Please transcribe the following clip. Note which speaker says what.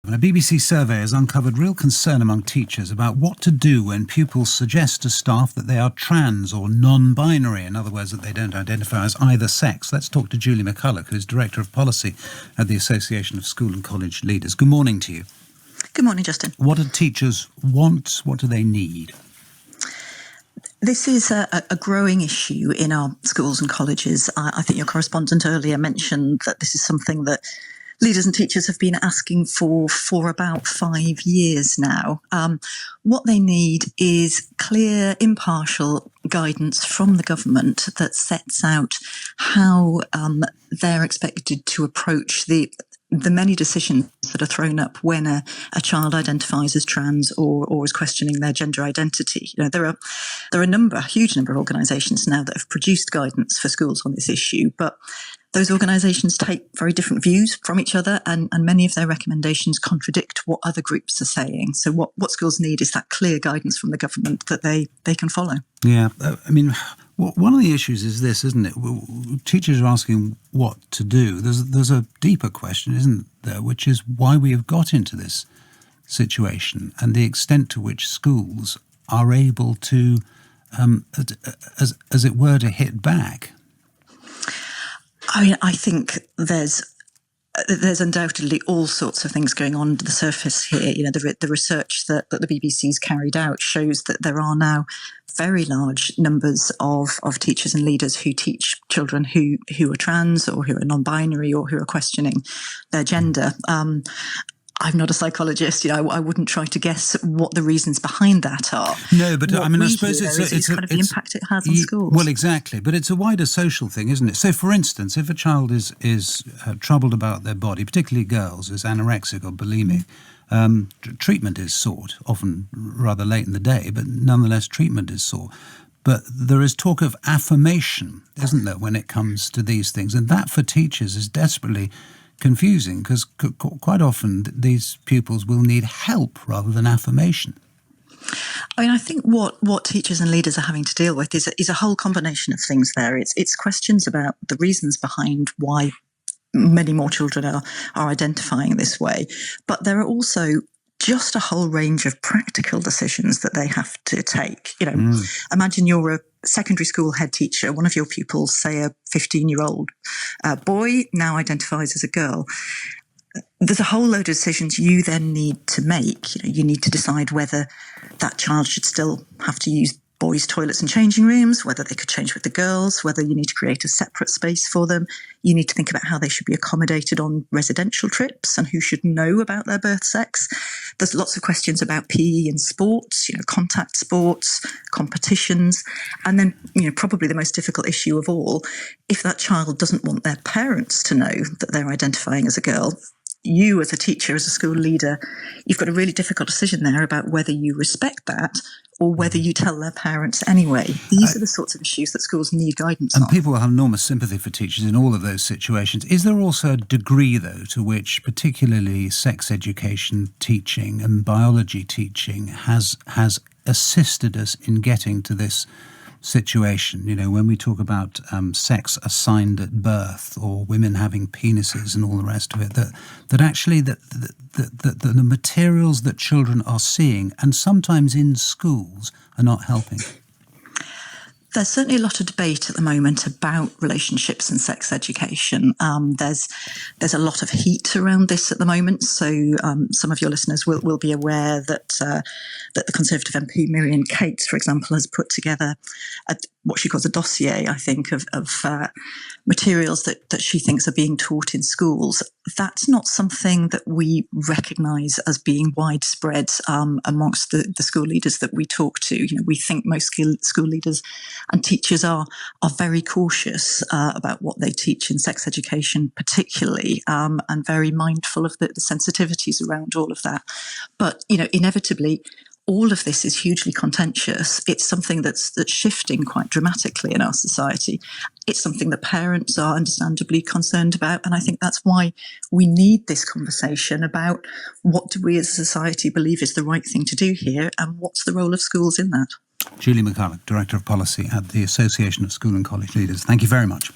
Speaker 1: A BBC survey has uncovered real concern among teachers about what to do when pupils suggest to staff that they are trans or non-binary, in other words, that they don't identify as either sex. Let's talk to Julie McCulloch, who's Director of Policy at the Association of School and College Leaders. Good morning to you.
Speaker 2: Good morning, Justin.
Speaker 1: What do teachers want? What do they need?
Speaker 2: This is a growing issue in our schools and colleges. I think your correspondent earlier mentioned that this is something that leaders and teachers have been asking for about 5 years now. What they need is clear, impartial guidance from the government that sets out how they're expected to approach the many decisions that are thrown up when a child identifies as trans or is questioning their gender identity. You know, there are a huge number of organisations now that have produced guidance for schools on this issue, but those organisations take very different views from each other, and many of their recommendations contradict what other groups are saying. So what schools need is that clear guidance from the government that they can follow.
Speaker 1: Yeah, one of the issues is this, isn't it? Teachers are asking what to do. There's a deeper question, isn't there, which is why we have got into this situation and the extent to which schools are able to, as it were, to hit back.
Speaker 2: I mean, I think there's undoubtedly all sorts of things going on under the surface here. You know, the research that the BBC's carried out shows that there are now very large numbers of teachers and leaders who teach children who are trans or who are non-binary or who are questioning their gender. I'm not a psychologist. You know, I wouldn't try to guess what the reasons behind that are.
Speaker 1: No, but I suppose it's
Speaker 2: kind of the impact it has on schools.
Speaker 1: Well, exactly. But it's a wider social thing, isn't it? So, for instance, if a child is troubled about their body, particularly girls, is anorexic or bulimic, treatment is sought, often rather late in the day, but nonetheless treatment is sought. But there is talk of affirmation, isn't there, when it comes to these things? And that for teachers is desperately confusing, because quite often these pupils will need help rather than affirmation.
Speaker 2: I mean, I think what teachers and leaders are having to deal with is a whole combination of things there. It's questions about the reasons behind why many more children are identifying this way, but there are also just a whole range of practical decisions that they have to take. You know, imagine you're a secondary school head teacher. One of your pupils, say a 15-year-old boy, now identifies as a girl. There's a whole load of decisions you then need to make. You know, you need to decide whether that child should still have to use boys' toilets and changing rooms, whether they could change with the girls, whether you need to create a separate space for them. You need to think about how they should be accommodated on residential trips and who should know about their birth sex. There's lots of questions about PE and sports, you know, contact sports, competitions. And then, you know, probably the most difficult issue of all, if that child doesn't want their parents to know that they're identifying as a girl, you as a teacher, as a school leader, you've got a really difficult decision there about whether you respect that or whether you tell their parents anyway. These are the sorts of issues that schools need guidance on.
Speaker 1: And people will have enormous sympathy for teachers in all of those situations. Is there also a degree, though, to which particularly sex education teaching and biology teaching has assisted us in getting to this situation? You know, when we talk about sex assigned at birth or women having penises and all the rest of it, that actually the materials that children are seeing and sometimes in schools are not helping.
Speaker 2: There's certainly a lot of debate at the moment about relationships and sex education. There's a lot of heat around this at the moment. So some of your listeners will be aware that the Conservative MP Miriam Cates, for example, has put together what she calls a dossier, I think, of materials that she thinks are being taught in schools. That's not something that we recognise as being widespread amongst the school leaders that we talk to. You know, we think most school leaders and teachers are very cautious about what they teach in sex education, particularly, and very mindful of the sensitivities around all of that. But, you know, inevitably, all of this is hugely contentious. It's something that's shifting quite dramatically in our society. It's something that parents are understandably concerned about, and I think that's why we need this conversation about what do we as a society believe is the right thing to do here, and what's the role of schools in that.
Speaker 1: Julie McCulloch, Director of Policy at the Association of School and College Leaders. Thank you very much.